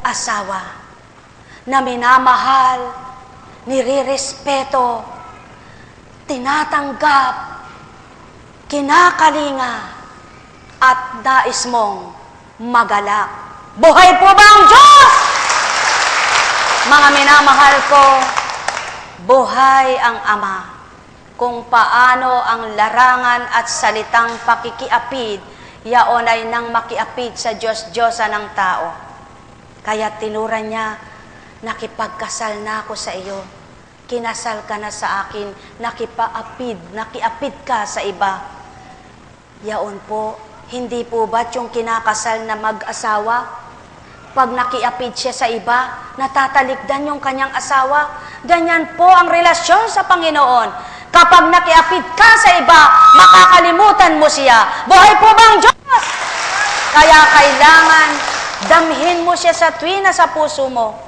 asawa na minamahal, nirirespeto, tinatanggap, kinakalinga, at nais mong magalak. Buhay po ba ang Diyos? Mga minamahal ko, buhay ang Ama. Kung paano ang larangan at salitang pakikiapid, yaon ay nang makiapid sa Diyos-Diyosa ng tao. Kaya tinuran niya, nakipagkasal na ako sa iyo. Kinasal ka na sa akin, nakiapid ka sa iba. Yaon po, hindi po ba't yung kinakasal na mag-asawa? Pag nakiapid siya sa iba, natatalikdan yung kanyang asawa. Ganyan po ang relasyon sa Panginoon. Kapag nakiapid ka sa iba, makakalimutan mo siya. Buhay po bang Diyos? Kaya kailangan damhin mo siya sa tuwina sa puso mo.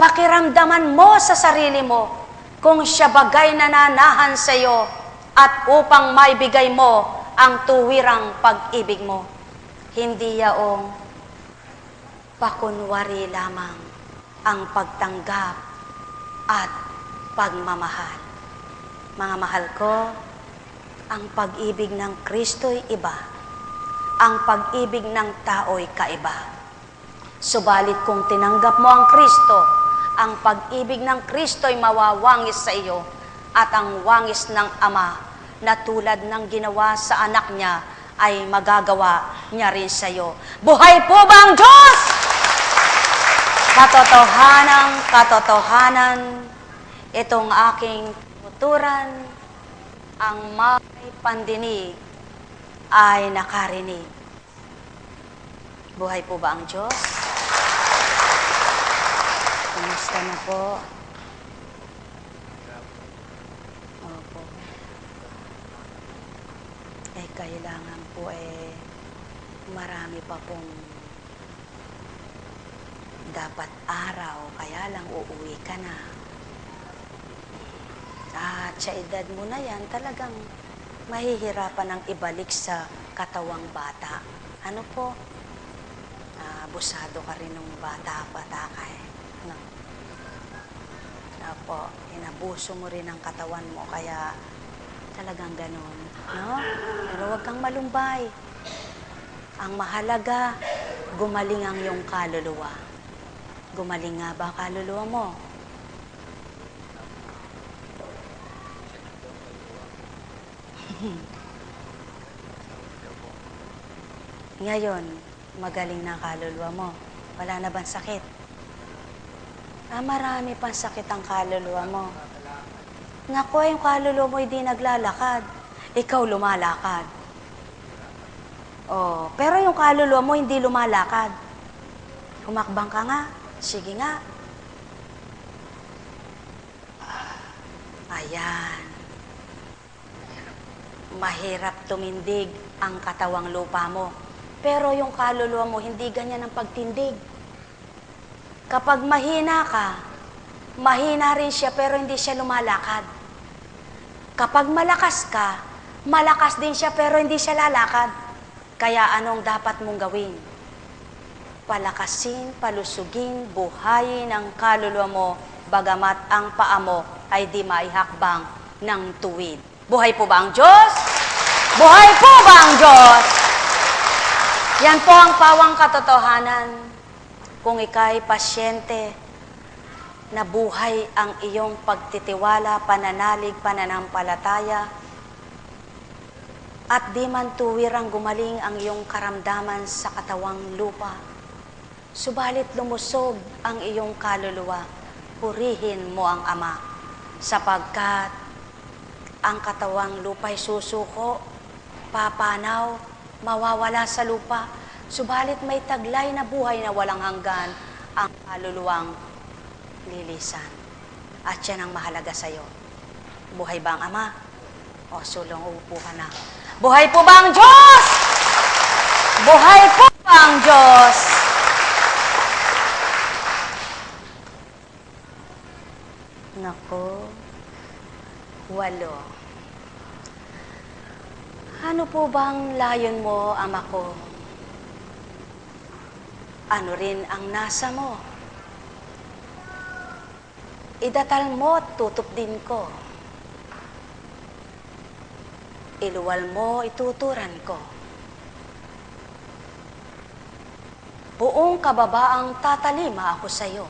Pakiramdaman mo sa sarili mo kung siya bagay nananahan sa iyo at upang maibigay mo ang tuwirang pag-ibig mo. Hindi yaong pakunwari lamang ang pagtanggap at pagmamahal. Mga mahal ko, ang pag-ibig ng Kristo'y iba. Ang pag-ibig ng tao'y kaiba. Subalit kung tinanggap mo ang Kristo, ang pag-ibig ng Kristo'y mawawangis sa iyo at ang wangis ng Ama na tulad ng ginawa sa anak niya ay magagawa niya rin sa iyo. Buhay po ba ang Diyos? Katotohanan, itong aking tuturan, ang may pandinig ay nakarinig. Buhay po ba ang Diyos? Kumusta na po? Opo. Kailangan po marami pa pong dapat araw, kaya lang uuwi ka na. At sa edad mo na yan, talagang mahihirapan ang ibalik sa katawang bata. Ano po? Abusado ka rin ng bata-bata ka No? Opo, inabuso mo rin ang katawan mo, kaya talagang ganun. No? Pero huwag kang malumbay. Ang mahalaga, gumaling ang iyong kaluluwa. Gumaling nga ba kaluluwa mo? Ngayon, magaling na kaluluwa mo. Wala na bang sakit? Marami pang sakit ang kaluluwa mo. Naku, yung kaluluwa mo hindi naglalakad. Ikaw lumalakad. Pero yung kaluluwa mo hindi lumalakad. Humakbang ka nga. Sige nga. Ayan. Mahirap tumindig ang katawang lupa mo. Pero yung kaluluwa mo, hindi ganyan ang pagtindig. Kapag mahina ka, mahina rin siya pero hindi siya lumalakad. Kapag malakas ka, malakas din siya pero hindi siya lalakad. Kaya anong dapat mong gawin? Palakasin, palusugin, buhayin ang kaluluwa mo, bagamat ang paa mo ay di maihakbang ng tuwid. Buhay po ba ang Diyos? Buhay po ba ang Diyos? Yan po ang pawang katotohanan. Kung ika'y pasyente, na buhay ang iyong pagtitiwala, pananalig, pananampalataya, at di man tuwirang gumaling ang iyong karamdaman sa katawang lupa, subalit lumusog ang iyong kaluluwa, purihin mo ang Ama, sapagkat ang katawang lupa'y susuko, papanaw, mawawala sa lupa, subalit may taglay na buhay na walang hanggan ang kaluluwang lilisan. At yan ang mahalaga sa'yo. Buhay ba ang Ama? Sulong, uupo ka na. Buhay po ba ang Diyos? Buhay po ba ang Diyos? Naku, 8. Ano po bang layon mo, Ama ko? ano rin ang nasa mo. Idatal mo, tutup din ko. Iluwal mo, ituturan ko. Buong kababaang tatalima ako sa iyo,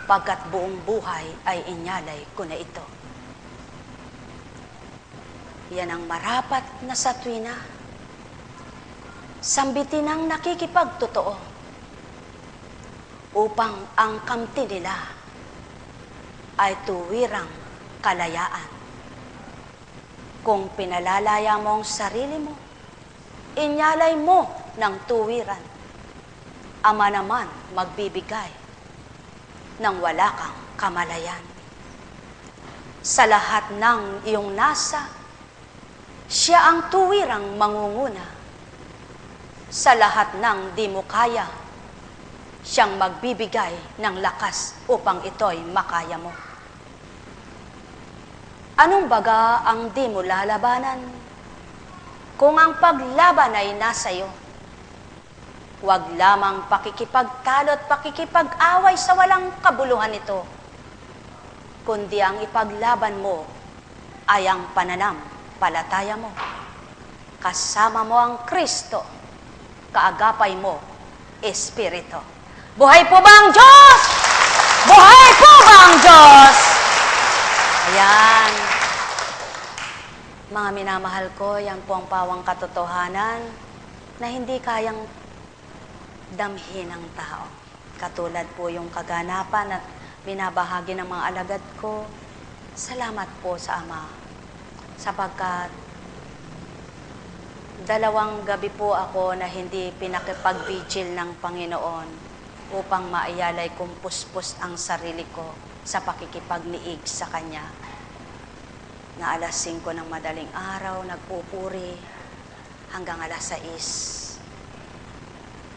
pagkat buong buhay ay inyalay ko na ito. Yan ang marapat na sa tuwina, sambitin ang nakikipagtotoo, upang ang kamti nila ay tuwirang kalayaan. Kung pinalalaya mo ang sarili mo, inyalay mo ng tuwiran. Ama naman magbibigay ng wala kang kamalayan. Sa lahat ng iyong nasa, siya ang tuwirang mangunguna. Sa lahat ng di mo kaya, siyang magbibigay ng lakas upang ito'y makaya mo. Anong baga ang di mo lalabanan? Kung ang paglaban ay nasa iyo, huwag lamang pakikipagtalo at pakikipag-away sa walang kabuluhan ito, kundi ang ipaglaban mo ay ang pananampalataya mo. Kasama mo ang Kristo, kaagapay mo, Espiritu. Buhay po ba ang Diyos? Buhay po ba ang Diyos? Ayan. Mga minamahal ko, yan po ang pawang katotohanan na hindi kayang damhin ng tao. Katulad po yung kaganapan at binabahagi ng mga alagad ko. Salamat po sa Ama, sapagkat 2 gabi po ako na hindi pinakipag-vigil ng Panginoon upang maiyalay kong puspos ang sarili ko sa pakikipagniig sa Kanya. Na alas 5 ng madaling araw, nagpupuri hanggang alas 6.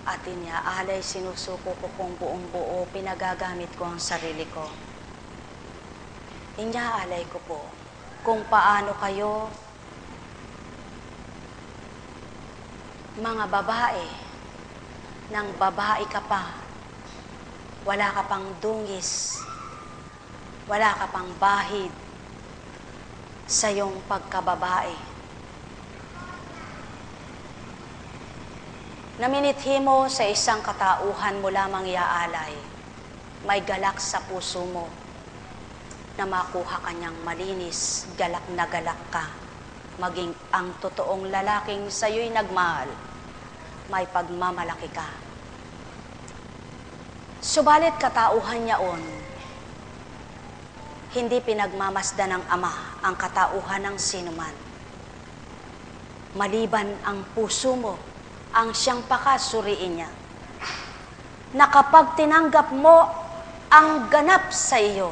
At inyaalay, sinusuko ko kung buong buo, pinagagamit ko ang sarili ko. Inyaalay ko po kung paano kayo, mga babae, nang babae ka pa, wala ka pang dungis, wala ka pang bahid sa iyong pagkababae. Naminithi mo sa isang katauhan mo lamang iaalay, may galak sa puso mo na makuha kanyang malinis, galak na galak ka, maging ang totoong lalaking sa'yo'y nagmahal, may pagmamalaki ka. Subalit katauhan niyaon, hindi pinagmamasdan ng Ama ang katauhan ng sinuman. Maliban ang puso mo, ang siyang pakasuriin niya, na kapag tinanggap mo ang ganap sa iyo,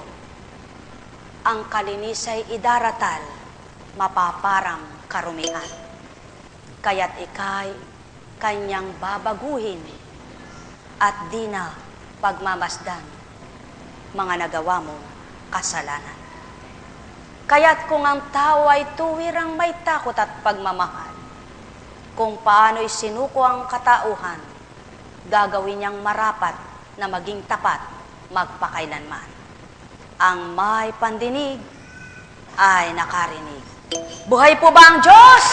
ang kalinisay idaratal, mapaparang karumihan. Kaya't ikay kanyang babaguhin at di na pagmamasdan mga nagawa mo kasalanan. Kaya't kung ang tao ay tuwirang may takot at pagmamahal, kung paano'y sinuko ang katauhan, gagawin niyang marapat na maging tapat magpakailanman. Ang may pandinig ay nakarinig. Buhay po ba ang Diyos?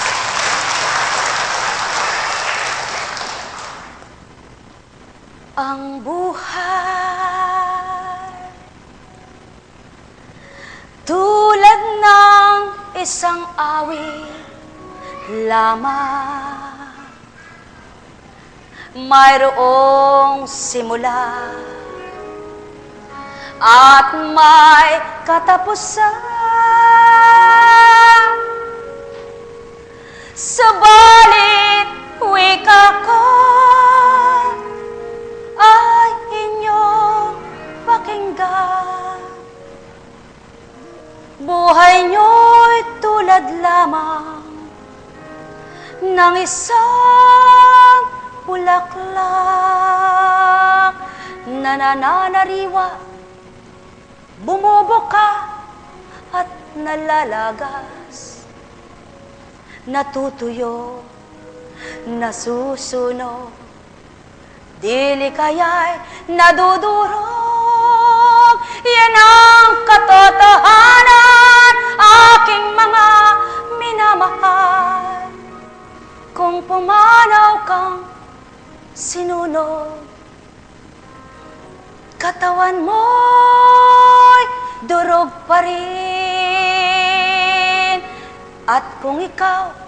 Ang buhay tulad ng isang awit lamang, mayroong simula at may katapusan. Subalit wika ko ay inyong pakinggan. Buhay nyo'y tulad lamang ng isang bulaklak na nananariwa, bumubuka at nalalagas, natutuyo, nasusunog, Dili kaya'y nadudurog, yan ang katotohanan, aking mga minamahal. Kung pumanaw kang sinunod, katawan mo'y durog pa rin. At kung ikaw